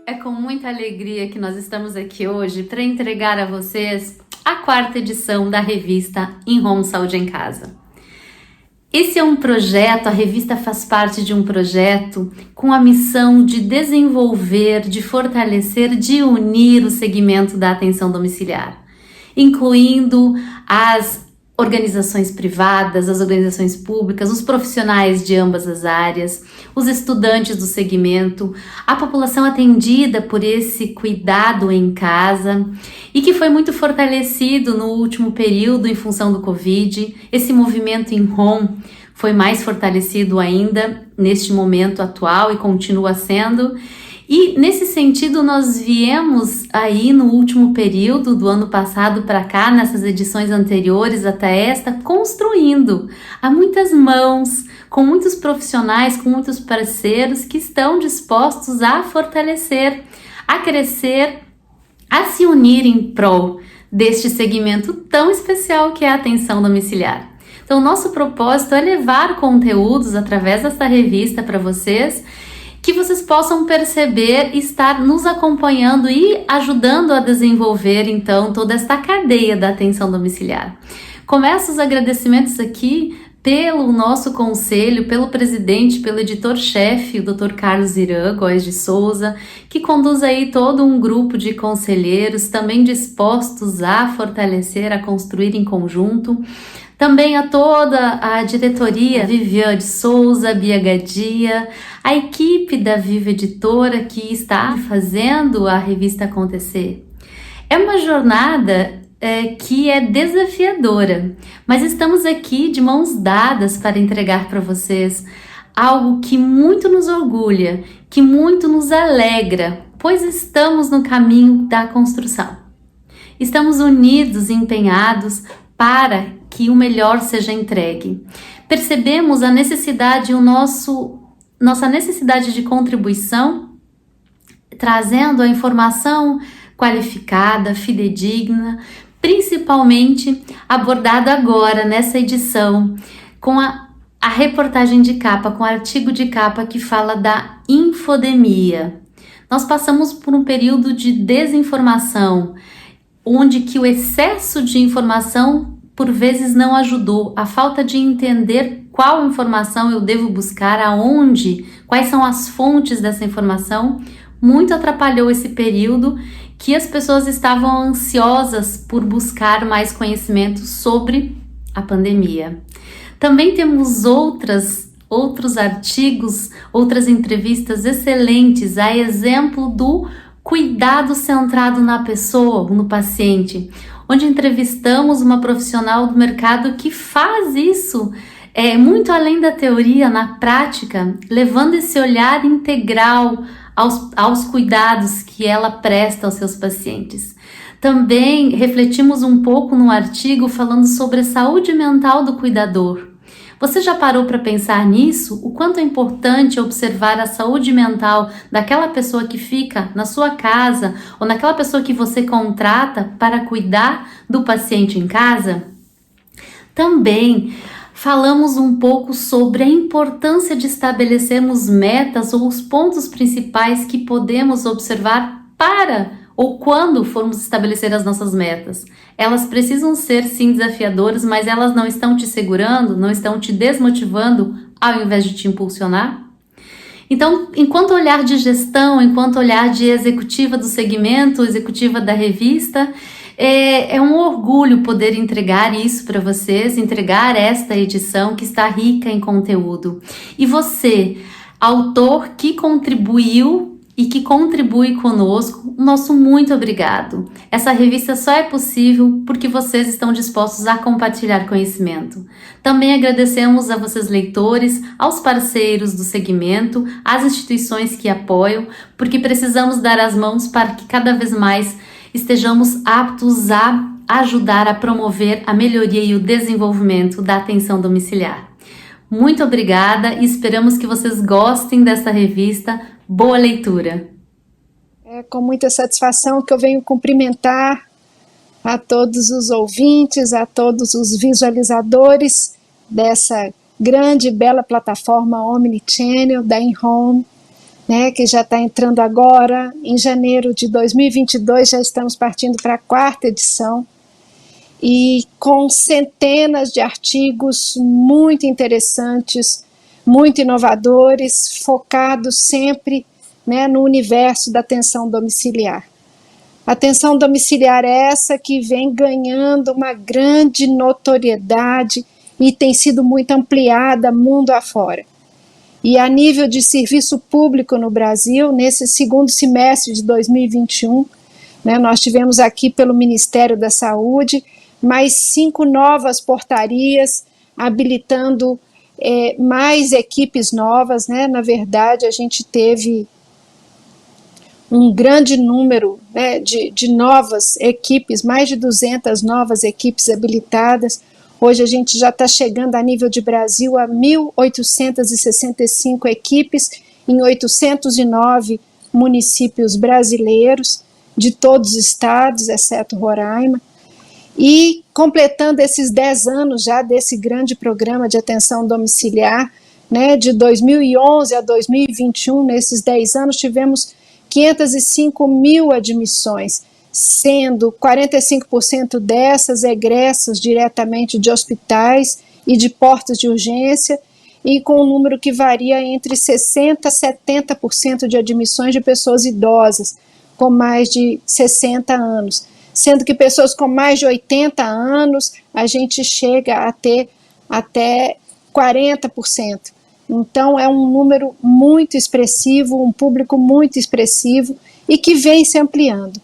É com muita alegria que nós estamos aqui hoje para entregar a vocês a quarta edição da revista In Home Saúde em Casa. Esse é um projeto, a revista faz parte de um projeto com a missão de desenvolver, de fortalecer, de unir o segmento da atenção domiciliar, incluindo as organizações privadas, as organizações públicas, os profissionais de ambas as áreas, os estudantes do segmento, a população atendida por esse cuidado em casa e que foi muito fortalecido no último período em função do Covid. Esse movimento em home foi mais fortalecido ainda neste momento atual e continua sendo. E nesse sentido nós viemos aí no último período do ano passado para cá, nessas edições anteriores até esta, construindo a muitas mãos, com muitos profissionais, com muitos parceiros que estão dispostos a fortalecer, a crescer, a se unir em prol deste segmento tão especial que é a atenção domiciliar. Então nosso propósito é levar conteúdos através desta revista para vocês, que vocês possam perceber e estar nos acompanhando e ajudando a desenvolver, então, toda esta cadeia da atenção domiciliar. Começo os agradecimentos aqui pelo nosso conselho, pelo presidente, pelo editor-chefe, o Dr. Carlos Irã Góes de Souza, que conduz aí todo um grupo de conselheiros também dispostos a fortalecer, a construir em conjunto. Também a toda a diretoria, Viviane de Souza, Bia Gadia, a equipe da Viva Editora que está fazendo a revista acontecer. É uma jornada que é desafiadora, mas estamos aqui de mãos dadas para entregar para vocês algo que muito nos orgulha, que muito nos alegra, pois estamos no caminho da construção. Estamos unidos e empenhados para que o melhor seja entregue. Percebemos a necessidade, nossa necessidade de contribuição, trazendo a informação qualificada, fidedigna, principalmente abordada agora nessa edição, com a reportagem de capa, com o artigo de capa que fala da infodemia. Nós passamos por um período de desinformação, onde que o excesso de informação por vezes não ajudou, a falta de entender qual informação eu devo buscar, aonde, quais são as fontes dessa informação, muito atrapalhou esse período que as pessoas estavam ansiosas por buscar mais conhecimento sobre a pandemia. Também temos outros artigos, outras entrevistas excelentes, a exemplo do cuidado centrado na pessoa, no paciente, onde entrevistamos uma profissional do mercado que faz isso muito além da teoria, na prática, levando esse olhar integral aos cuidados que ela presta aos seus pacientes. Também refletimos um pouco no artigo falando sobre a saúde mental do cuidador. Você já parou para pensar nisso? O quanto é importante observar a saúde mental daquela pessoa que fica na sua casa ou naquela pessoa que você contrata para cuidar do paciente em casa? Também falamos um pouco sobre a importância de estabelecermos metas ou os pontos principais que podemos observar para ou quando formos estabelecer as nossas metas. Elas precisam ser sim desafiadoras, mas elas não estão te segurando, não estão te desmotivando ao invés de te impulsionar? Então, enquanto olhar de gestão, enquanto olhar de executiva do segmento, executiva da revista, é um orgulho poder entregar isso para vocês, entregar esta edição que está rica em conteúdo. E você, autor que contribuiu e que contribui conosco, nosso muito obrigado. Essa revista só é possível porque vocês estão dispostos a compartilhar conhecimento. Também agradecemos a vocês leitores, aos parceiros do segmento, às instituições que apoiam, porque precisamos dar as mãos para que cada vez mais estejamos aptos a ajudar a promover a melhoria e o desenvolvimento da atenção domiciliar. Muito obrigada e esperamos que vocês gostem desta revista. Boa leitura! É com muita satisfação que eu venho cumprimentar a todos os ouvintes, a todos os visualizadores dessa grande e bela plataforma Omnichannel da InHome, né, que já está entrando agora. Em janeiro de 2022 já estamos partindo para a 4ª edição, e com centenas de artigos muito interessantes, muito inovadores, focados sempre, né, no universo da atenção domiciliar. A atenção domiciliar é essa que vem ganhando uma grande notoriedade e tem sido muito ampliada mundo afora. E a nível de serviço público no Brasil, nesse segundo semestre de 2021, né, nós tivemos aqui pelo Ministério da Saúde mais 5 novas portarias, habilitando mais equipes novas, né? Na verdade, a gente teve um grande número, né, de novas equipes, mais de 200 novas equipes habilitadas. Hoje a gente já está chegando a nível de Brasil a 1.865 equipes em 809 municípios brasileiros, de todos os estados, exceto Roraima. E completando esses 10 anos já desse grande programa de atenção domiciliar, né, de 2011 a 2021, nesses 10 anos tivemos 505 mil admissões, sendo 45% dessas egressas diretamente de hospitais e de portas de urgência, e com um número que varia entre 60% a 70% de admissões de pessoas idosas, com mais de 60 anos. Sendo que pessoas com mais de 80 anos, a gente chega a ter até 40%. Então, é um número muito expressivo, um público muito expressivo e que vem se ampliando,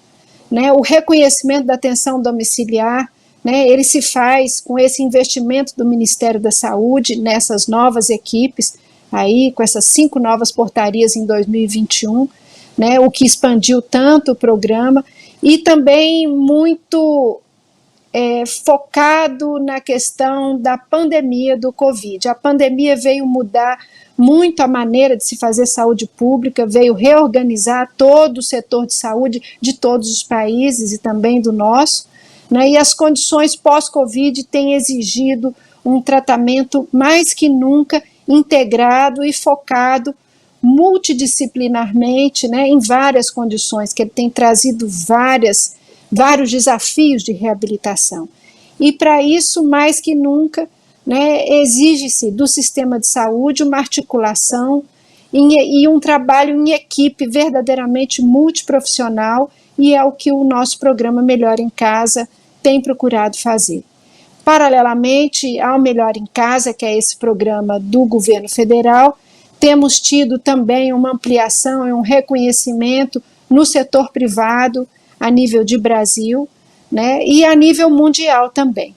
né? O reconhecimento da atenção domiciliar, né, ele se faz com esse investimento do Ministério da Saúde nessas novas equipes, aí, com essas 5 novas portarias em 2021, né, o que expandiu tanto o programa, e também muito focado na questão da pandemia do Covid. A pandemia veio mudar muito a maneira de se fazer saúde pública, veio reorganizar todo o setor de saúde de todos os países e também do nosso, né, e as condições pós-Covid têm exigido um tratamento mais que nunca integrado e focado multidisciplinarmente, né, em várias condições, que ele tem trazido vários desafios de reabilitação. E para isso, mais que nunca, né, exige-se do sistema de saúde uma articulação e um trabalho em equipe verdadeiramente multiprofissional, e é o que o nosso programa Melhor em Casa tem procurado fazer. Paralelamente ao Melhor em Casa, que é esse programa do governo federal, temos tido também uma ampliação e um reconhecimento no setor privado, a nível de Brasil, né, e a nível mundial também.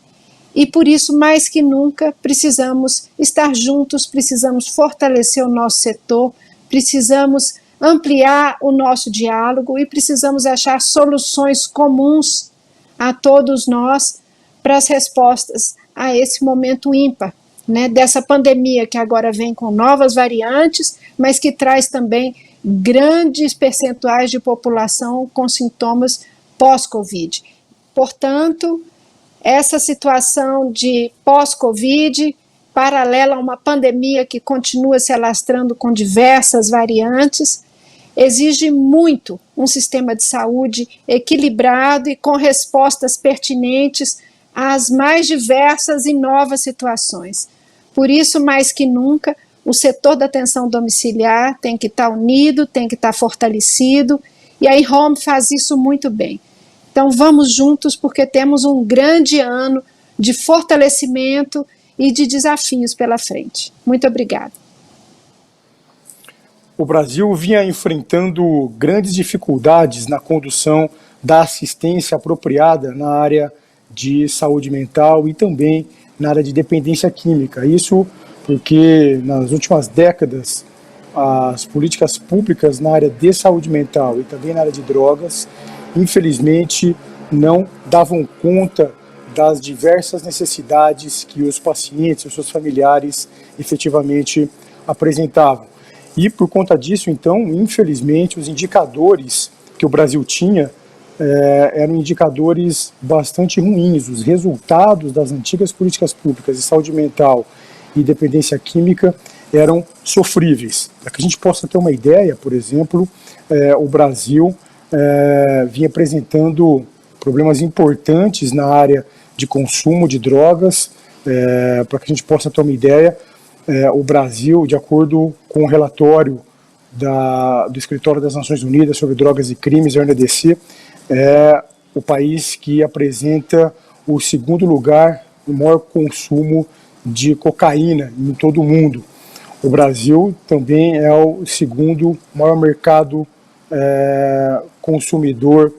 E por isso, mais que nunca, precisamos estar juntos, precisamos fortalecer o nosso setor, precisamos ampliar o nosso diálogo e precisamos achar soluções comuns a todos nós para as respostas a esse momento ímpar, né, dessa pandemia que agora vem com novas variantes, mas que traz também grandes percentuais de população com sintomas pós-Covid. Portanto, essa situação de pós-Covid, paralela a uma pandemia que continua se alastrando com diversas variantes, exige muito um sistema de saúde equilibrado e com respostas pertinentes às mais diversas e novas situações. Por isso, mais que nunca, o setor da atenção domiciliar tem que estar unido, tem que estar fortalecido, e a iHome faz isso muito bem. Então vamos juntos, porque temos um grande ano de fortalecimento e de desafios pela frente. Muito obrigada. O Brasil vinha enfrentando grandes dificuldades na condução da assistência apropriada na área de saúde mental e também na área de dependência química. Isso porque nas últimas décadas as políticas públicas na área de saúde mental e também na área de drogas, infelizmente, não davam conta das diversas necessidades que os pacientes, os seus familiares, efetivamente apresentavam. E por conta disso, então, infelizmente, os indicadores que o Brasil tinha eram indicadores bastante ruins. Os resultados das antigas políticas públicas de saúde mental e dependência química eram sofríveis. Para que a gente possa ter uma ideia, por exemplo, o Brasil vinha apresentando problemas importantes na área de consumo de drogas. Para que a gente possa ter uma ideia, o Brasil, de acordo com o relatório do Escritório das Nações Unidas sobre Drogas e Crimes, a UNODC, é o país que apresenta o segundo lugar no maior consumo de cocaína em todo o mundo. O Brasil também é o segundo maior mercado consumidor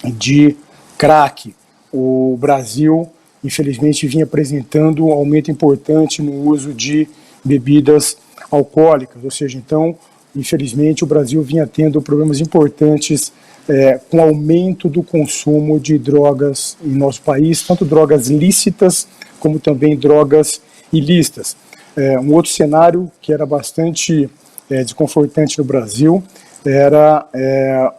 de crack. O Brasil, infelizmente, vinha apresentando um aumento importante no uso de bebidas alcoólicas, ou seja, então, infelizmente, o Brasil vinha tendo problemas importantes com o aumento do consumo de drogas em nosso país, tanto drogas lícitas como também drogas ilícitas. Um outro cenário que era bastante desconfortante no Brasil era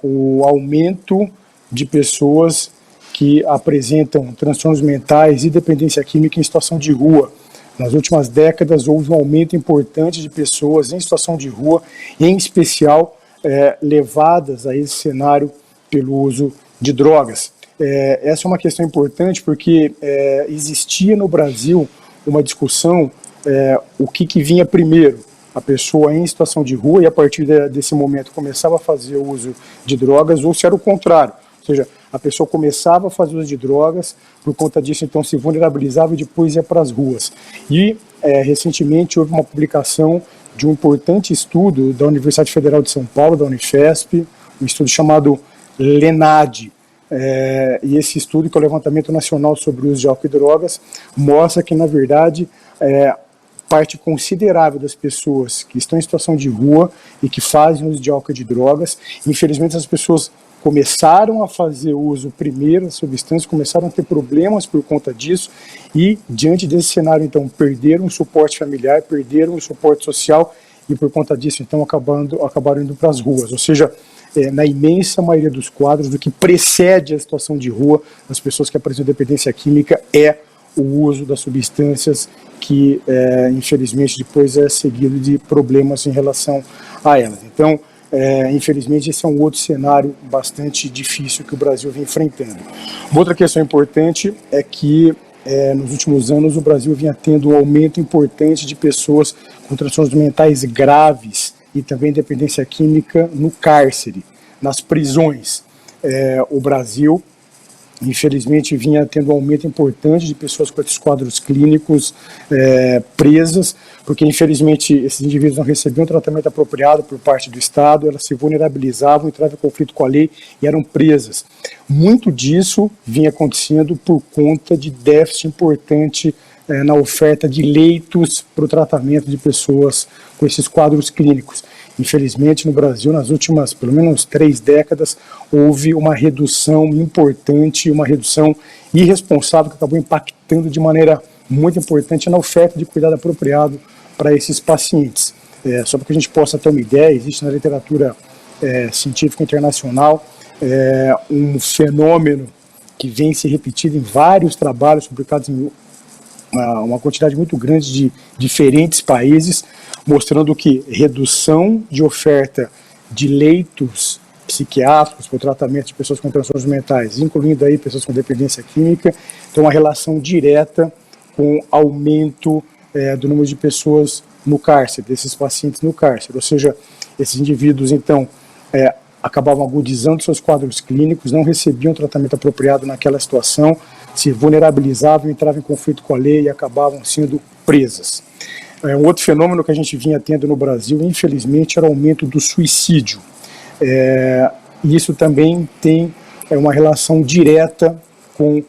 o aumento de pessoas que apresentam transtornos mentais e dependência química em situação de rua. Nas últimas décadas houve um aumento importante de pessoas em situação de rua, em especial levadas a esse cenário pelo uso de drogas. Essa é uma questão importante porque existia no Brasil uma discussão o que vinha primeiro, a pessoa em situação de rua e a partir desse momento começava a fazer o uso de drogas, ou se era o contrário, ou seja, a pessoa começava a fazer uso de drogas, por conta disso então se vulnerabilizava e depois ia para as ruas. E recentemente houve uma publicação de um importante estudo da Universidade Federal de São Paulo, da Unifesp, um estudo chamado LENAD, e esse estudo, que é o Levantamento Nacional sobre o Uso de Álcool e Drogas, mostra que, na verdade, parte considerável das pessoas que estão em situação de rua e que fazem uso de álcool e de drogas, infelizmente as pessoas começaram a fazer uso primeiro das substâncias, começaram a ter problemas por conta disso e, diante desse cenário, então, perderam o suporte familiar, perderam o suporte social e, por conta disso, então, acabaram indo para as ruas. Ou seja, na imensa maioria dos quadros, do que precede a situação de rua, as pessoas que apresentam dependência química é o uso das substâncias que, infelizmente, depois é seguido de problemas em relação a elas. Então, infelizmente, esse é um outro cenário bastante difícil que o Brasil vem enfrentando. Uma outra questão importante é que, nos últimos anos, o Brasil vinha tendo um aumento importante de pessoas com transtornos mentais graves e também dependência química no cárcere, nas prisões. O Brasil, infelizmente, vinha tendo um aumento importante de pessoas com esses quadros clínicos presas, porque, infelizmente, esses indivíduos não recebiam tratamento apropriado por parte do Estado, elas se vulnerabilizavam, entravam em conflito com a lei e eram presas. Muito disso vinha acontecendo por conta de déficit importante na oferta de leitos para o tratamento de pessoas com esses quadros clínicos. Infelizmente, no Brasil, nas últimas, pelo menos 3 décadas, houve uma redução importante, uma redução irresponsável que acabou impactando de maneira muito importante na oferta de cuidado apropriado para esses pacientes. Só para que a gente possa ter uma ideia, existe na literatura científica internacional um fenômeno que vem se repetindo em vários trabalhos publicados em uma quantidade muito grande de diferentes países, mostrando que redução de oferta de leitos psiquiátricos para o tratamento de pessoas com transtornos mentais, incluindo aí pessoas com dependência química, tem uma relação direta com aumento do número de pessoas no cárcere, desses pacientes no cárcere. Ou seja, esses indivíduos, então, acabavam agudizando seus quadros clínicos, não recebiam tratamento apropriado naquela situação, se vulnerabilizavam, entravam em conflito com a lei e acabavam sendo presas. Um outro fenômeno que a gente vinha tendo no Brasil, infelizmente, era o aumento do suicídio. E isso também tem uma relação direta com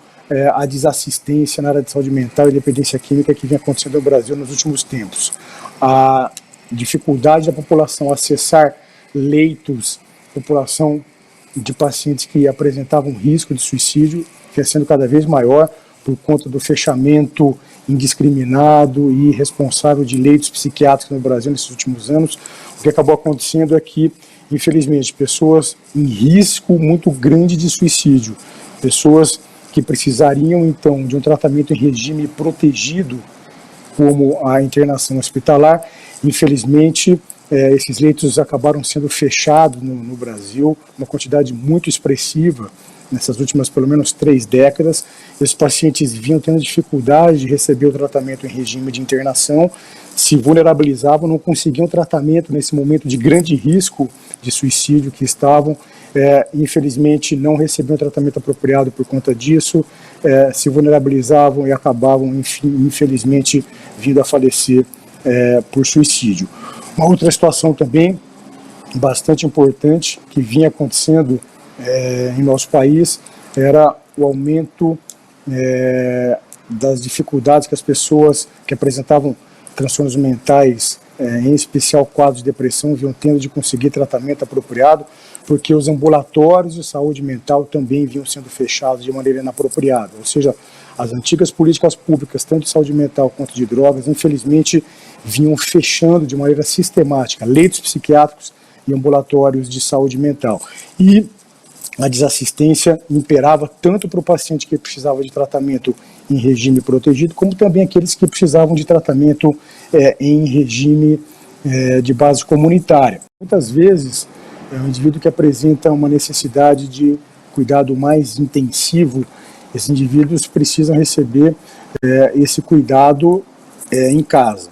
a desassistência na área de saúde mental e dependência química que vem acontecendo no Brasil nos últimos tempos. A dificuldade da população acessar leitos, população de pacientes que apresentavam risco de suicídio, que é sendo cada vez maior por conta do fechamento indiscriminado e irresponsável de leitos psiquiátricos no Brasil nesses últimos anos. O que acabou acontecendo é que, infelizmente, pessoas em risco muito grande de suicídio, pessoas que precisariam, então, de um tratamento em regime protegido, como a internação hospitalar, Infelizmente, esses leitos acabaram sendo fechados no Brasil, uma quantidade muito expressiva, nessas últimas pelo menos 3 décadas. Esses pacientes vinham tendo dificuldade de receber o tratamento em regime de internação, se vulnerabilizavam, não conseguiam tratamento nesse momento de grande risco de suicídio que estavam, infelizmente não recebiam tratamento apropriado por conta disso, se vulnerabilizavam e acabavam, infelizmente, vindo a falecer por suicídio. Uma outra situação também bastante importante que vinha acontecendo em nosso país era o aumento das dificuldades que as pessoas que apresentavam transtornos mentais, em especial quadros de depressão, vinham tendo de conseguir tratamento apropriado, porque os ambulatórios de saúde mental também vinham sendo fechados de maneira inapropriada. Ou seja, as antigas políticas públicas, tanto de saúde mental quanto de drogas, infelizmente, vinham fechando de maneira sistemática leitos psiquiátricos e ambulatórios de saúde mental. E a desassistência imperava tanto para o paciente que precisava de tratamento em regime protegido, como também aqueles que precisavam de tratamento em regime de base comunitária. Muitas vezes, um indivíduo que apresenta uma necessidade de cuidado mais intensivo, esses indivíduos precisam receber esse cuidado em casa.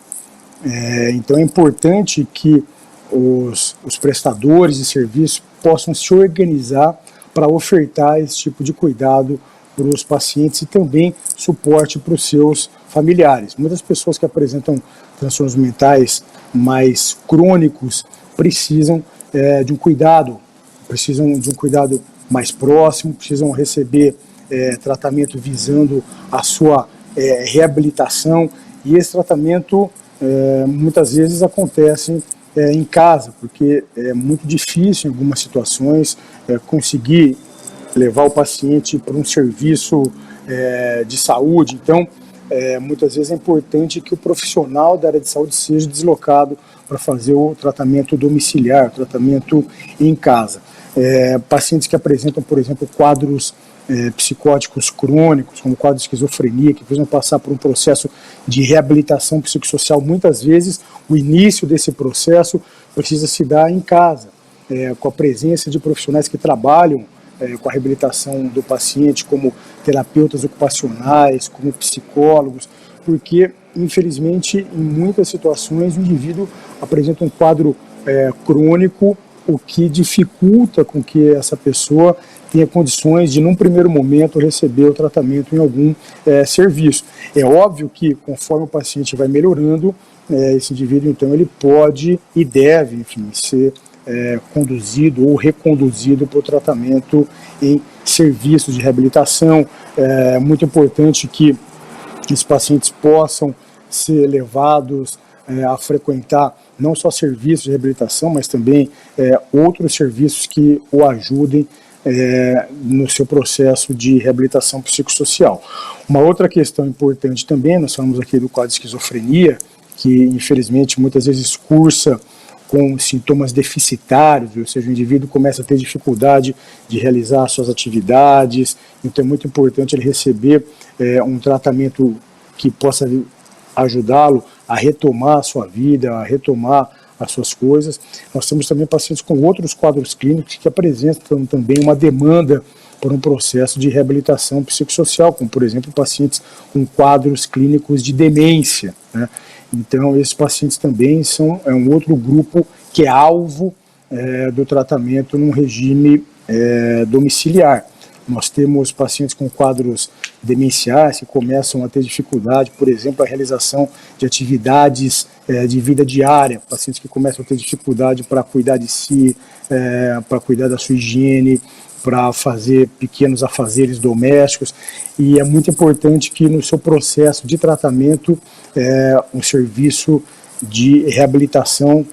Então é importante que os prestadores de serviço possam se organizar para ofertar esse tipo de cuidado para os pacientes e também suporte para os seus familiares. Muitas pessoas que apresentam transtornos mentais mais crônicos precisam de um cuidado mais próximo, precisam receber tratamento visando a sua reabilitação, e esse tratamento muitas vezes acontece em casa, porque é muito difícil em algumas situações conseguir levar o paciente para um serviço de saúde. Então, muitas vezes é importante que o profissional da área de saúde seja deslocado para fazer o tratamento domiciliar, o tratamento em casa. Pacientes que apresentam, por exemplo, quadros psicóticos crônicos, como quadro de esquizofrenia, que precisam passar por um processo de reabilitação psicossocial, muitas vezes o início desse processo precisa se dar em casa, com a presença de profissionais que trabalham com a reabilitação do paciente, como terapeutas ocupacionais, como psicólogos, porque, infelizmente, em muitas situações, o indivíduo apresenta um quadro crônico, o que dificulta com que essa pessoa tenha condições de, num primeiro momento, receber o tratamento em algum serviço. É óbvio que, conforme o paciente vai melhorando, esse indivíduo, então, ele pode e deve, enfim, ser conduzido ou reconduzido para o tratamento em serviços de reabilitação. É muito importante que os pacientes possam ser levados a frequentar não só serviços de reabilitação, mas também outros serviços que o ajudem no seu processo de reabilitação psicossocial. Uma outra questão importante também, nós falamos aqui do quadro de esquizofrenia, que infelizmente muitas vezes cursa com sintomas deficitários, ou seja, o indivíduo começa a ter dificuldade de realizar suas atividades, então é muito importante ele receber um tratamento que possa ajudá-lo a retomar a sua vida, a retomar as suas coisas. Nós temos também pacientes com outros quadros clínicos que apresentam também uma demanda por um processo de reabilitação psicossocial, como, por exemplo, pacientes com quadros clínicos de demência, né? Então, esses pacientes também são um outro grupo que é alvo do tratamento num regime domiciliar. Nós temos pacientes com quadros demenciais que começam a ter dificuldade, por exemplo, a realização de atividades de vida diária, pacientes que começam a ter dificuldade para cuidar de si, para cuidar da sua higiene, para fazer pequenos afazeres domésticos, e é muito importante que no seu processo de tratamento um serviço de reabilitação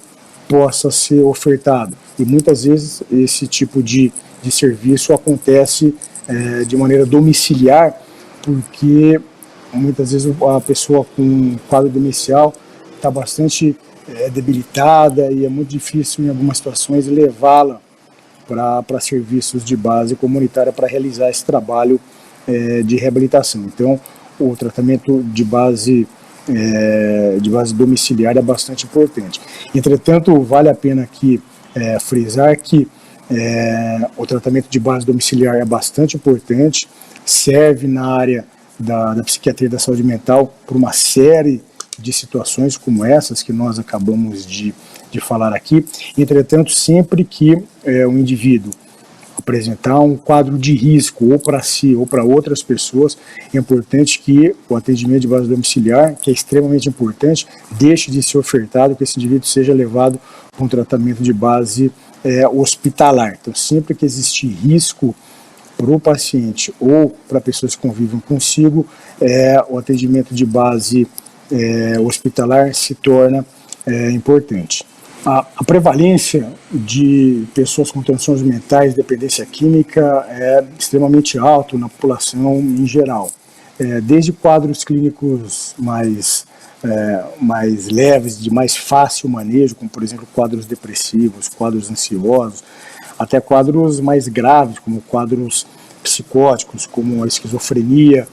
possa ser ofertado. E muitas vezes esse tipo de serviço acontece de maneira domiciliar, porque muitas vezes a pessoa com quadro demencial está bastante debilitada e é muito difícil em algumas situações levá-la para serviços de base comunitária para realizar esse trabalho de reabilitação. Então, o tratamento de base de base domiciliar é bastante importante. Entretanto, vale a pena aqui frisar que o tratamento de base domiciliar é bastante importante, serve na área da psiquiatria e da saúde mental por uma série de situações como essas que nós acabamos de falar aqui. Entretanto, sempre que o indivíduo apresentar um quadro de risco ou para si ou para outras pessoas, é importante que o atendimento de base domiciliar, que é extremamente importante, deixe de ser ofertado, que esse indivíduo seja levado para um tratamento de base hospitalar. Então, sempre que existir risco para o paciente ou para pessoas que convivem consigo, o atendimento de base hospitalar se torna importante. A prevalência de pessoas com transtornos mentais, dependência química, é extremamente alta na população em geral. Desde quadros clínicos mais leves, de mais fácil manejo, como por exemplo quadros depressivos, quadros ansiosos, até quadros mais graves, como quadros psicóticos, como a esquizofrenia,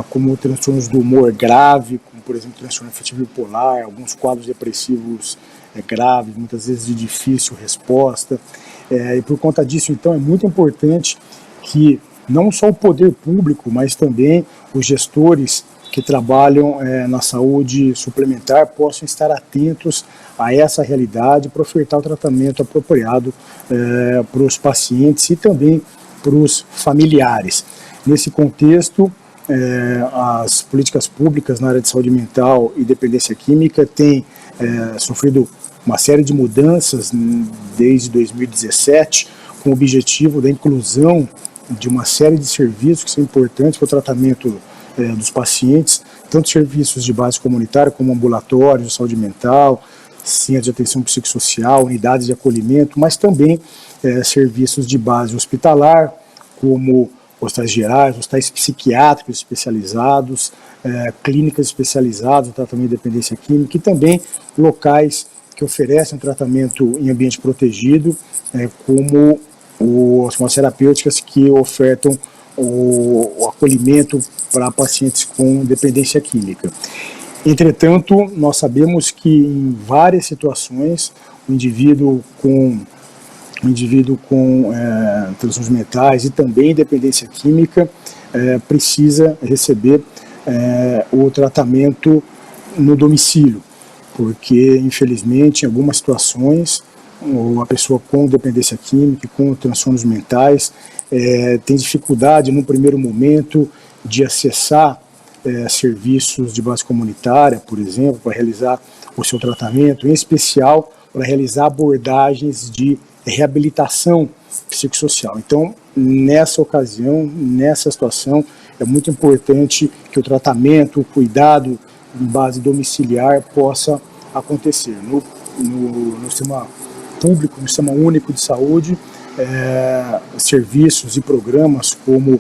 como transtornos do humor grave, como por exemplo transtorno afetivo bipolar, alguns quadros depressivos graves, muitas vezes de difícil resposta. E por conta disso, então, é muito importante que não só o poder público, mas também os gestores que trabalham na saúde suplementar possam estar atentos a essa realidade para ofertar o tratamento apropriado para os pacientes e também para os familiares. Nesse contexto, as políticas públicas na área de saúde mental e dependência química têm sofrido uma série de mudanças desde 2017, com o objetivo da inclusão de uma série de serviços que são importantes para o tratamento dos pacientes, tanto serviços de base comunitária como ambulatórios de saúde mental, centros de atenção psicossocial, unidades de acolhimento, mas também serviços de base hospitalar, como hospitais gerais, hospitais psiquiátricos especializados, clínicas especializadas no tratamento de dependência química e também locais que oferecem tratamento em ambiente protegido, como as terapêuticas que ofertam o acolhimento para pacientes com dependência química. Entretanto, nós sabemos que em várias situações o indivíduo com transtornos mentais e também dependência química precisa receber o tratamento no domicílio, porque infelizmente em algumas situações a pessoa com dependência química, com transtornos mentais, tem dificuldade no primeiro momento de acessar serviços de base comunitária, por exemplo, para realizar o seu tratamento, em especial para realizar abordagens de reabilitação psicossocial. Então, nessa ocasião, nessa situação, é muito importante que o tratamento, o cuidado em base domiciliar possa acontecer. No sistema público, no sistema único de saúde, serviços e programas como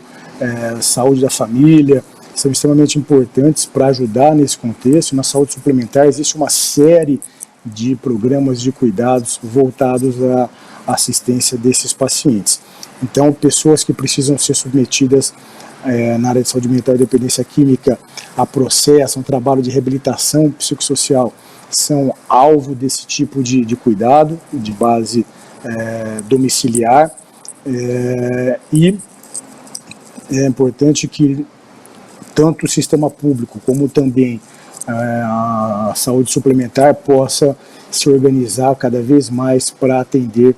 saúde da família são extremamente importantes para ajudar nesse contexto. Na saúde suplementar existe uma série de programas de cuidados voltados à assistência desses pacientes. Então, pessoas que precisam ser submetidas na área de saúde mental e dependência química a processo, um trabalho de reabilitação psicossocial, são alvo desse tipo de cuidado, de base domiciliar, e é importante que tanto o sistema público como também a saúde suplementar possa se organizar cada vez mais para atender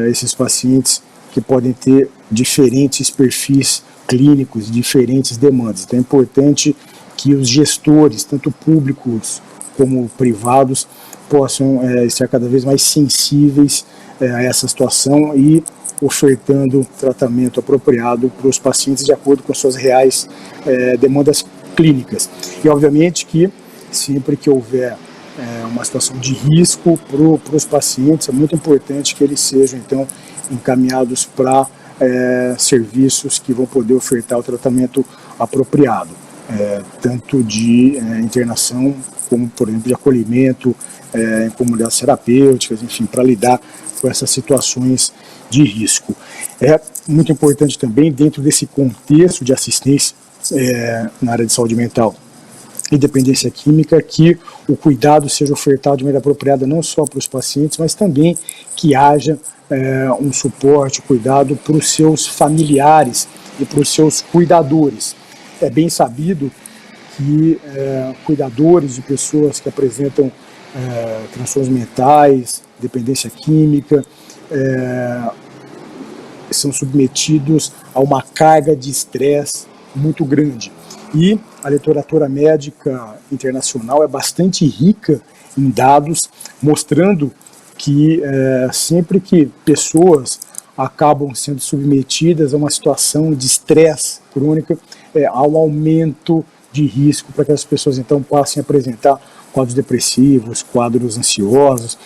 esses pacientes que podem ter diferentes perfis clínicos, diferentes demandas. Então é importante que os gestores, tanto públicos como privados, possam estar cada vez mais sensíveis a essa situação e ofertando tratamento apropriado para os pacientes de acordo com as suas reais demandas clínicas. E obviamente que sempre que houver uma situação de risco para os pacientes, é muito importante que eles sejam então encaminhados para serviços que vão poder ofertar o tratamento apropriado, tanto de internação como, por exemplo, de acolhimento em comunidades terapêuticas, enfim, para lidar com essas situações de risco. É muito importante também, dentro desse contexto de assistência na área de saúde mental e dependência química, que o cuidado seja ofertado de maneira apropriada não só para os pacientes, mas também que haja um suporte, cuidado para os seus familiares e para os seus cuidadores. É bem sabido que cuidadores de pessoas que apresentam transtornos mentais, dependência química, são submetidos a uma carga de estresse muito grande. E a literatura médica internacional é bastante rica em dados, mostrando que sempre que pessoas acabam sendo submetidas a uma situação de estresse crônica, há um aumento de risco para que as pessoas então passem a apresentar quadros depressivos, quadros ansiosos.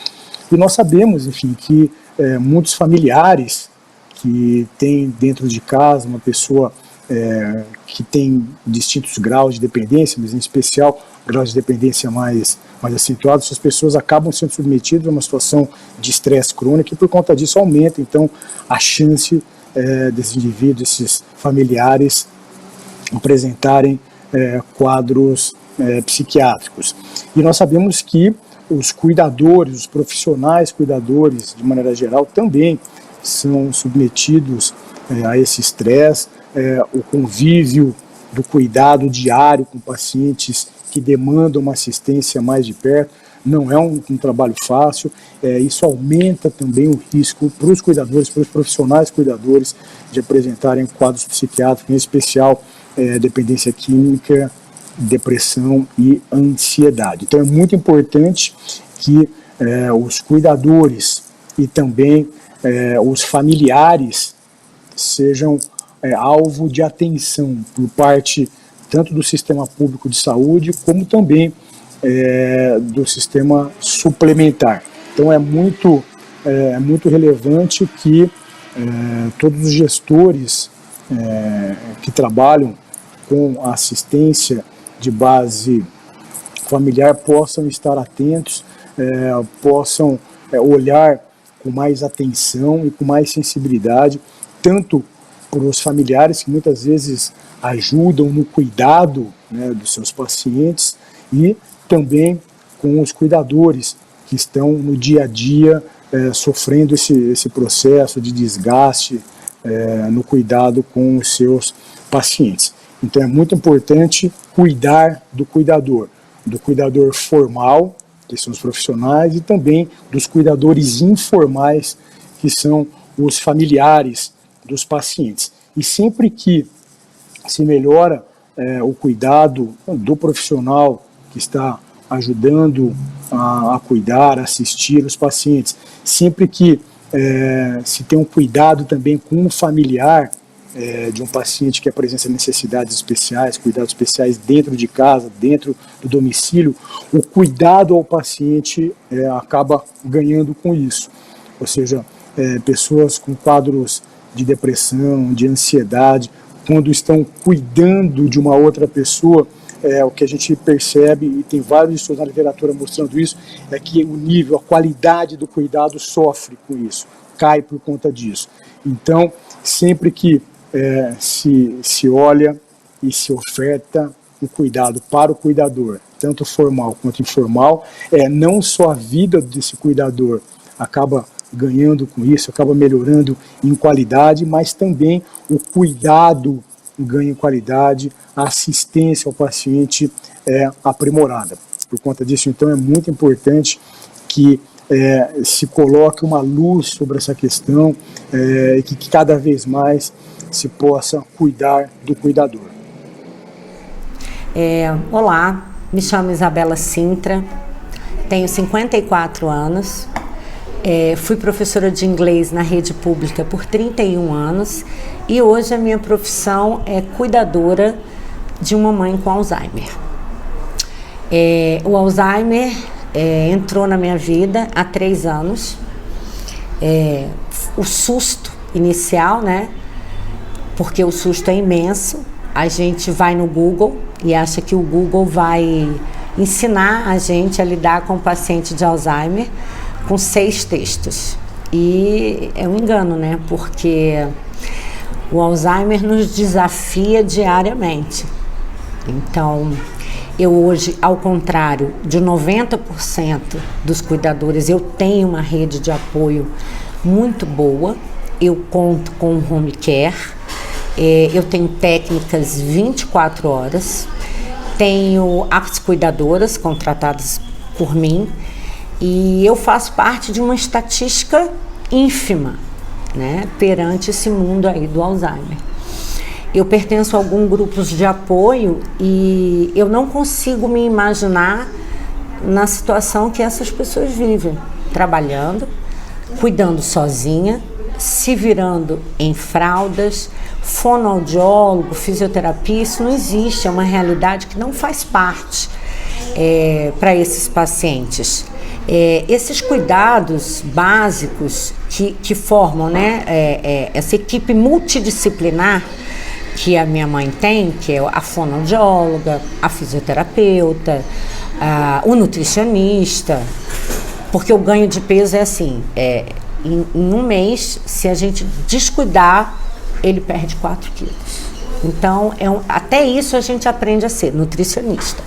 E nós sabemos, enfim, que muitos familiares que têm dentro de casa uma pessoa que tem distintos graus de dependência, mas em especial graus de dependência mais acentuados, essas pessoas acabam sendo submetidas a uma situação de estresse crônico e por conta disso aumenta então a chance desses indivíduos, desses familiares apresentarem quadros psiquiátricos. E nós sabemos que os cuidadores, os profissionais cuidadores, de maneira geral, também são submetidos a esse estresse, o convívio do cuidado diário com pacientes que demandam uma assistência mais de perto, não é um trabalho fácil, isso aumenta também o risco para os cuidadores, para os profissionais cuidadores de apresentarem quadros psiquiátricos, em especial dependência química, depressão e ansiedade. Então é muito importante que os cuidadores e também os familiares sejam alvo de atenção por parte tanto do sistema público de saúde como também do sistema suplementar. Então é muito relevante que todos os gestores que trabalham com a assistência de base familiar possam estar atentos, possam olhar com mais atenção e com mais sensibilidade, tanto para os familiares que muitas vezes ajudam no cuidado, né, dos seus pacientes, e também com os cuidadores que estão no dia a dia sofrendo esse processo de desgaste no cuidado com os seus pacientes. Então é muito importante cuidar do cuidador formal, que são os profissionais, e também dos cuidadores informais, que são os familiares dos pacientes. E sempre que se melhora o cuidado do profissional que está ajudando a cuidar, a assistir os pacientes, sempre que se tem um cuidado também com o familiar de um paciente que apresenta necessidades especiais, cuidados especiais dentro de casa, dentro do domicílio, o cuidado ao paciente acaba ganhando com isso. Ou seja, pessoas com quadros de depressão, de ansiedade, quando estão cuidando de uma outra pessoa, o que a gente percebe, e tem vários estudos na literatura mostrando isso, é que o nível, a qualidade do cuidado sofre com isso, cai por conta disso. Então, sempre que se olha e se oferta o cuidado para o cuidador, tanto formal quanto informal, não só a vida desse cuidador acaba ganhando com isso, acaba melhorando em qualidade, mas também o cuidado ganha em qualidade, a assistência ao paciente é aprimorada. Por conta disso, então, é muito importante que se coloque uma luz sobre essa questão e que cada vez mais se possa cuidar do cuidador. Olá, me chamo Isabela Sintra, tenho 54 anos, fui professora de inglês na rede pública por 31 anos e hoje a minha profissão é cuidadora de uma mãe com Alzheimer. O Alzheimer entrou na minha vida há 3 anos. O susto inicial, né? Porque o susto é imenso. A gente vai no Google e acha que o Google vai ensinar a gente a lidar com o paciente de Alzheimer com 6 textos. E é um engano, né? Porque o Alzheimer nos desafia diariamente. Então, Eu hoje, ao contrário de 90% dos cuidadores, eu tenho uma rede de apoio muito boa. Eu conto com home care, eu tenho técnicas 24 horas, tenho as cuidadoras contratadas por mim e eu faço parte de uma estatística ínfima, né, perante esse mundo aí do Alzheimer. Eu pertenço a alguns grupos de apoio e eu não consigo me imaginar na situação que essas pessoas vivem, trabalhando, cuidando sozinha, se virando em fraldas, fonoaudiólogo, fisioterapia. Isso não existe, é uma realidade que não faz parte para esses pacientes. Esses cuidados básicos que formam, né, essa equipe multidisciplinar que a minha mãe tem, que é a fonoaudióloga, a fisioterapeuta, o nutricionista, porque o ganho de peso é assim, em um mês, se a gente descuidar, ele perde 4 quilos. Então, até isso a gente aprende a ser nutricionista.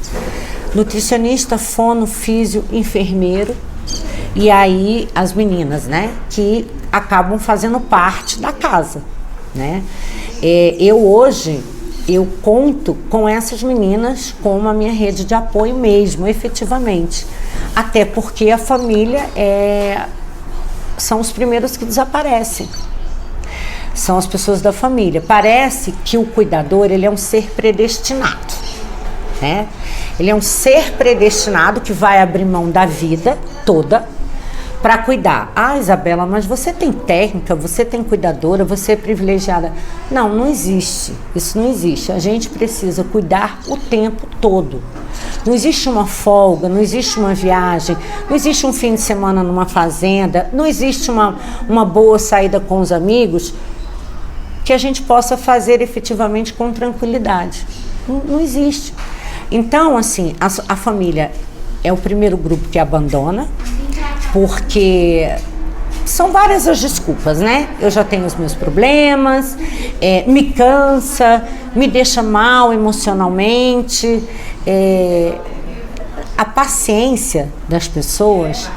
Nutricionista, fono, físio, enfermeiro, e aí as meninas, né, que acabam fazendo parte da casa, né? Hoje, eu conto com essas meninas como a minha rede de apoio mesmo, efetivamente. Até porque a família são os primeiros que desaparecem. São as pessoas da família. Parece que o cuidador, ele é um ser predestinado, né? Ele é um ser predestinado que vai abrir mão da vida toda para cuidar. Isabela, mas você tem técnica, você tem cuidadora, você é privilegiada. Não, não existe. Isso não existe. A gente precisa cuidar o tempo todo. Não existe uma folga, não existe uma viagem, não existe um fim de semana numa fazenda, não existe uma boa saída com os amigos que a gente possa fazer efetivamente com tranquilidade. Não existe. Então, assim, a família é o primeiro grupo que abandona, porque são várias as desculpas, né? Eu já tenho os meus problemas, me cansa, me deixa mal emocionalmente. A paciência das pessoas,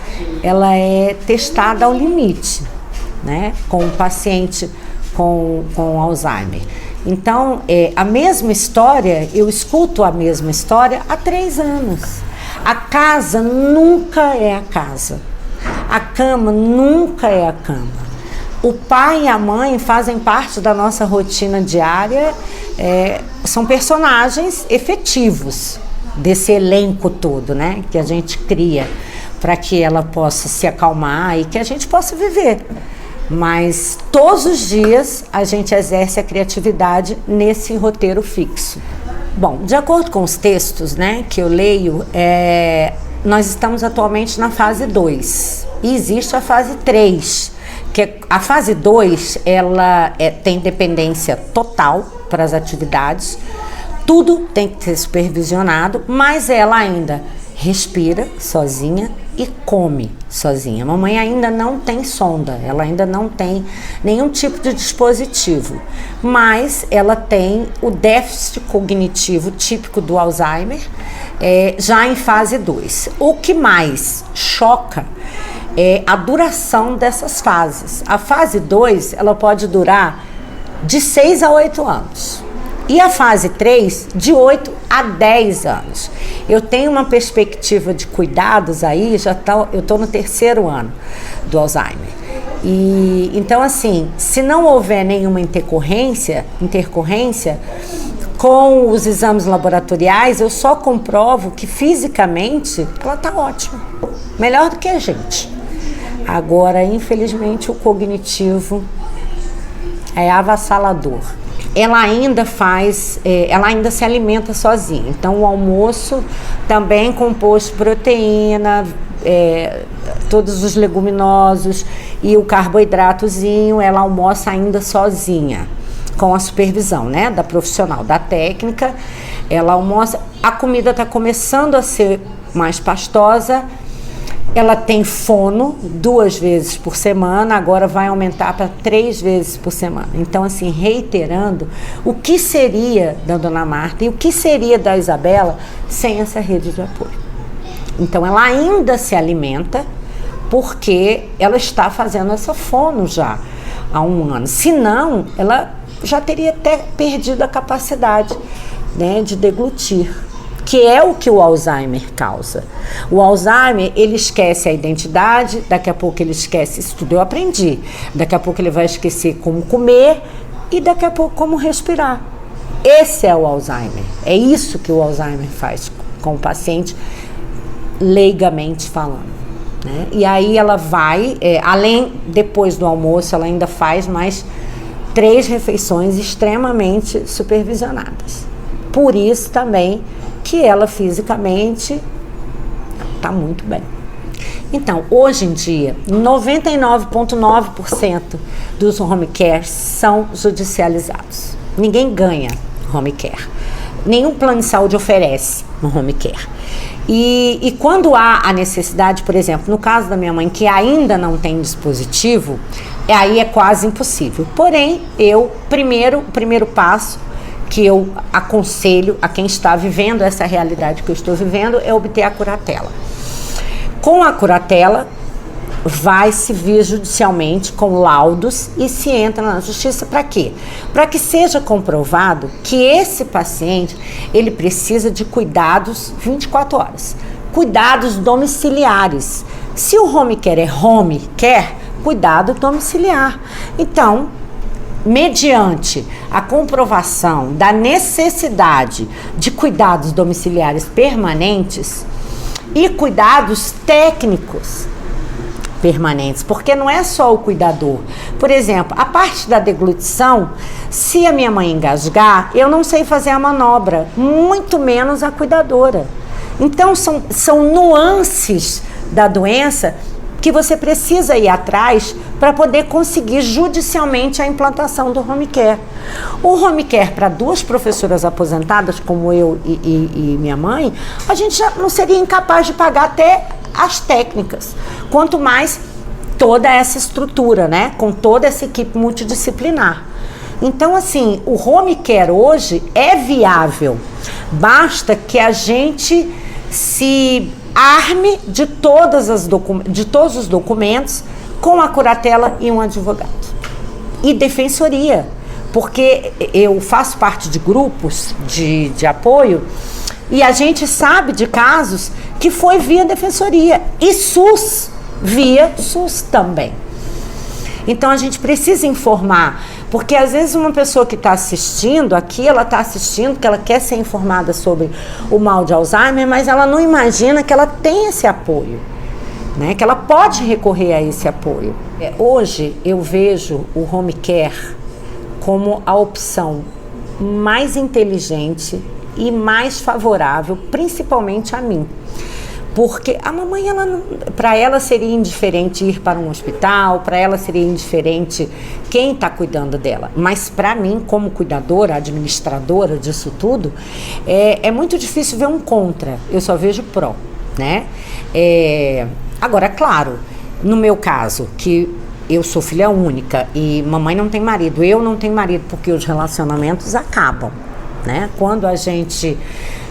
ela é testada ao limite, né? Com o paciente com Alzheimer. Então, a mesma história, eu escuto a mesma história há 3 anos. A casa nunca é a casa. A cama nunca é a cama. O pai e a mãe fazem parte da nossa rotina diária, são personagens efetivos desse elenco todo, né, que a gente cria para que ela possa se acalmar e que a gente possa viver. Mas todos os dias a gente exerce a criatividade nesse roteiro fixo. Bom, de acordo com os textos, né, que eu leio, nós estamos atualmente na fase 2 e existe a fase 3, que a fase 2, ela tem dependência total para as atividades, tudo tem que ser supervisionado, mas ela ainda respira sozinha e come sozinha. Mamãe ainda não tem sonda, ela ainda não tem nenhum tipo de dispositivo, mas ela tem o déficit cognitivo típico do Alzheimer, já em fase 2. O que mais choca é a duração dessas fases. A fase 2, ela pode durar de 6 a 8 anos. E a fase 3, de 8 a 10 anos. Eu tenho uma perspectiva de cuidados aí, eu estou no 3º ano do Alzheimer. E então, assim, se não houver nenhuma intercorrência com os exames laboratoriais, eu só comprovo que fisicamente ela está ótima, melhor do que a gente. Agora, infelizmente, o cognitivo é avassalador. Ela ainda se alimenta sozinha. Então, o almoço também composto de proteína, todos os leguminosos e o carboidratozinho, ela almoça ainda sozinha, com a supervisão, né, da profissional, da técnica. Ela almoça, a comida está começando a ser mais pastosa, Ela tem fono 2 vezes por semana, agora vai aumentar para 3 vezes por semana. Então, assim, reiterando, o que seria da Dona Marta e o que seria da Isabela sem essa rede de apoio? Então, ela ainda se alimenta porque ela está fazendo essa fono já há 1 ano. Senão, ela já teria até perdido a capacidade, né, de deglutir, que é o que o Alzheimer causa. O Alzheimer, ele esquece a identidade, daqui a pouco ele esquece, isso tudo eu aprendi, daqui a pouco ele vai esquecer como comer e daqui a pouco como respirar. Esse é o Alzheimer, é isso que o Alzheimer faz com o paciente, leigamente falando, né? E aí ela vai, além, depois do almoço, ela ainda faz mais 3 refeições extremamente supervisionadas. Por isso também que ela fisicamente está muito bem. Então, hoje em dia, 99,9% dos home care são judicializados. Ninguém ganha home care. Nenhum plano de saúde oferece no home care. E quando há a necessidade, por exemplo, no caso da minha mãe, que ainda não tem dispositivo, aí é quase impossível. Porém, o primeiro passo que eu aconselho a quem está vivendo essa realidade que eu estou vivendo é obter a curatela. Com a curatela, vai-se vir judicialmente com laudos e se entra na justiça para quê? Para que seja comprovado que esse paciente, ele precisa de cuidados 24 horas. Cuidados domiciliares. Se o home care é home care, cuidado domiciliar. Então, mediante a comprovação da necessidade de cuidados domiciliares permanentes e cuidados técnicos permanentes, porque não é só o cuidador. Por exemplo, a parte da deglutição, se a minha mãe engasgar, eu não sei fazer a manobra, muito menos a cuidadora. Então, são nuances da doença que você precisa ir atrás para poder conseguir judicialmente a implantação do home care. O home care para 2 professoras aposentadas, como eu e minha mãe, a gente já não seria incapaz de pagar até as técnicas, quanto mais toda essa estrutura, né, com toda essa equipe multidisciplinar. Então, assim, o home care hoje é viável, basta que a gente se arme de todos os documentos com a curatela e um advogado. E defensoria, porque eu faço parte de grupos de apoio e a gente sabe de casos que foi via defensoria e SUS, via SUS também. Então a gente precisa informar, porque às vezes uma pessoa que está assistindo aqui, ela está assistindo porque ela quer ser informada sobre o mal de Alzheimer, mas ela não imagina que ela tem esse apoio, né? Que ela pode recorrer a esse apoio. Hoje eu vejo o home care como a opção mais inteligente e mais favorável, principalmente a mim. Porque a mamãe, para ela seria indiferente ir para um hospital, para ela seria indiferente quem está cuidando dela. Mas para mim, como cuidadora, administradora disso tudo, é muito difícil ver um contra. Eu só vejo pró, né? Agora, claro, no meu caso, que eu sou filha única e mamãe não tem marido, eu não tenho marido, porque os relacionamentos acabam, né? Quando a gente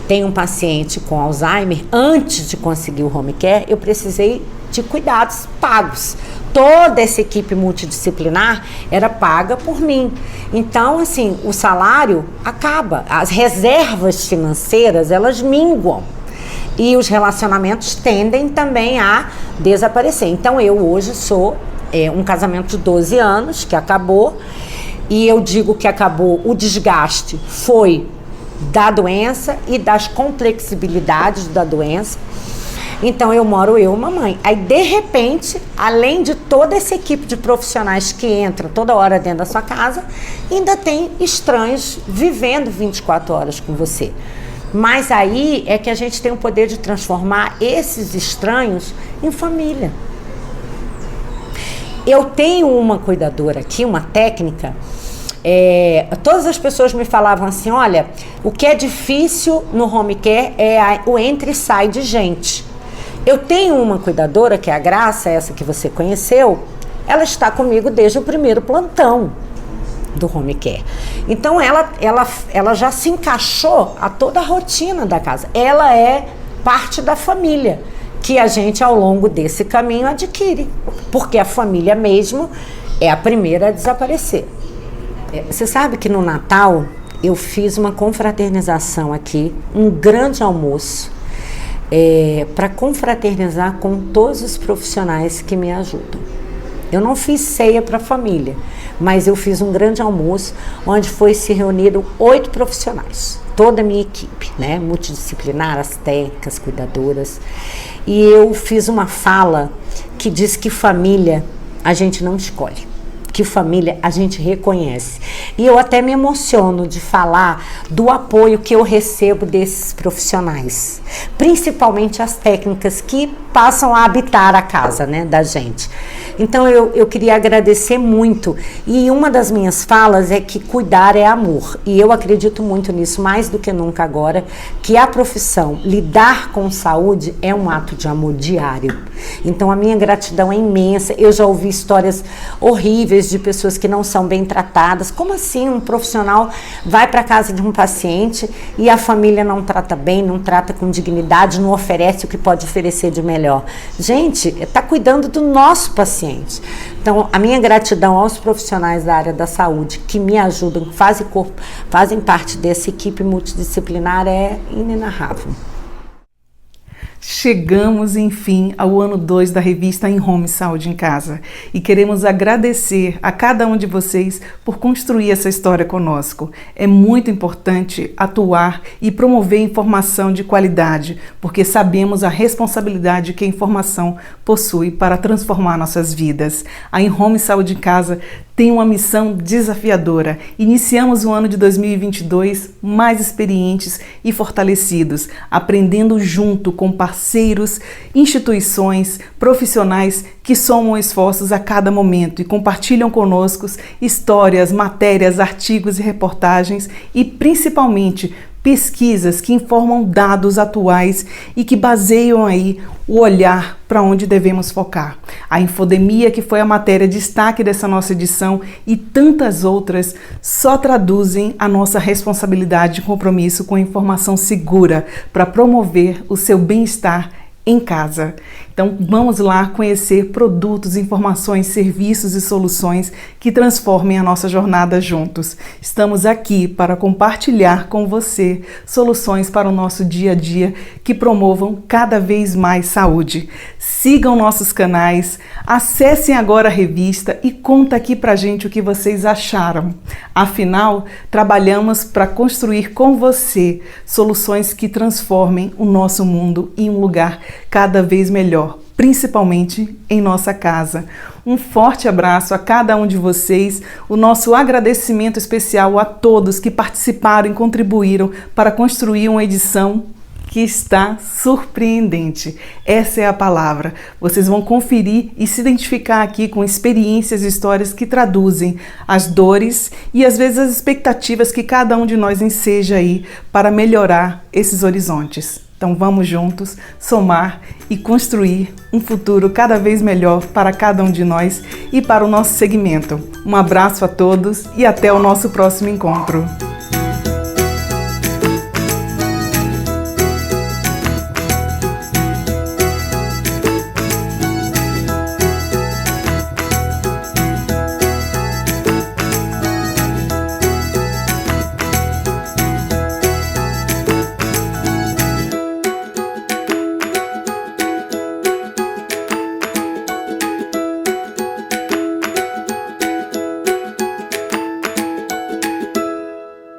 tem um paciente com Alzheimer, antes de conseguir o home care, eu precisei de cuidados pagos. Toda essa equipe multidisciplinar era paga por mim. Então, assim, o salário acaba, as reservas financeiras, elas minguam. E os relacionamentos tendem também a desaparecer. Então, eu hoje sou um casamento de 12 anos, que acabou, e eu digo que acabou, o desgaste foi da doença e das complexibilidades da doença. Então eu e mamãe. Aí de repente, além de toda essa equipe de profissionais que entra toda hora dentro da sua casa, ainda tem estranhos vivendo 24 horas com você. Mas aí é que a gente tem o poder de transformar esses estranhos em família. Eu tenho uma cuidadora aqui, uma técnica. Todas as pessoas me falavam assim: olha, o que é difícil no home care é o entra e sai de gente. Eu tenho uma cuidadora, que é a Graça, essa que você conheceu, ela está comigo desde o primeiro plantão do home care. Então ela já se encaixou a toda a rotina da casa. Ela é parte da família que a gente ao longo desse caminho adquire, porque a família mesmo é a primeira a desaparecer. Você sabe que no Natal eu fiz uma confraternização aqui, um grande almoço para confraternizar com todos os profissionais que me ajudam. Eu não fiz ceia para a família, mas eu fiz um grande almoço onde se reuniram 8 profissionais, toda a minha equipe, né? Multidisciplinar, as técnicas, cuidadoras. E eu fiz uma fala que diz que família a gente não escolhe, que família a gente reconhece. E eu até me emociono de falar do apoio que eu recebo desses profissionais, principalmente as técnicas que passam a habitar a casa, né, da gente. Então eu queria agradecer muito, e uma das minhas falas é que cuidar é amor, e eu acredito muito nisso, mais do que nunca agora, que a profissão, lidar com saúde é um ato de amor diário. Então a minha gratidão é imensa. Eu já ouvi histórias horríveis de pessoas que não são bem tratadas. Como assim um profissional vai para casa de um paciente e a família não trata bem, não trata com dignidade, não oferece o que pode oferecer de melhor? Gente, está cuidando do nosso paciente. Então, a minha gratidão aos profissionais da área da saúde que me ajudam, fazem parte dessa equipe multidisciplinar é inenarrável. Chegamos, enfim, ao ano 2 da revista Em Home Saúde em Casa e queremos agradecer a cada um de vocês por construir essa história conosco. É muito importante atuar e promover informação de qualidade, porque sabemos a responsabilidade que a informação possui para transformar nossas vidas. A Em Home Saúde em Casa tem uma missão desafiadora. Iniciamos o ano de 2022 mais experientes e fortalecidos, aprendendo junto com parceiros, instituições, profissionais que somam esforços a cada momento e compartilham conosco histórias, matérias, artigos e reportagens e principalmente pesquisas que informam dados atuais e que baseiam aí o olhar para onde devemos focar. A infodemia, que foi a matéria de destaque dessa nossa edição, e tantas outras só traduzem a nossa responsabilidade e compromisso com a informação segura para promover o seu bem-estar em casa. Então vamos lá conhecer produtos, informações, serviços e soluções que transformem a nossa jornada juntos. Estamos aqui para compartilhar com você soluções para o nosso dia a dia que promovam cada vez mais saúde. Sigam nossos canais, acessem agora a revista e conta aqui pra gente o que vocês acharam. Afinal, trabalhamos para construir com você soluções que transformem o nosso mundo em um lugar cada vez melhor, principalmente em nossa casa. Um forte abraço a cada um de vocês, o nosso agradecimento especial a todos que participaram e contribuíram para construir uma edição que está surpreendente. Essa é a palavra. Vocês vão conferir e se identificar aqui com experiências e histórias que traduzem as dores e às vezes as expectativas que cada um de nós enseja aí para melhorar esses horizontes. Então vamos juntos somar e construir um futuro cada vez melhor para cada um de nós e para o nosso segmento. Um abraço a todos e até o nosso próximo encontro.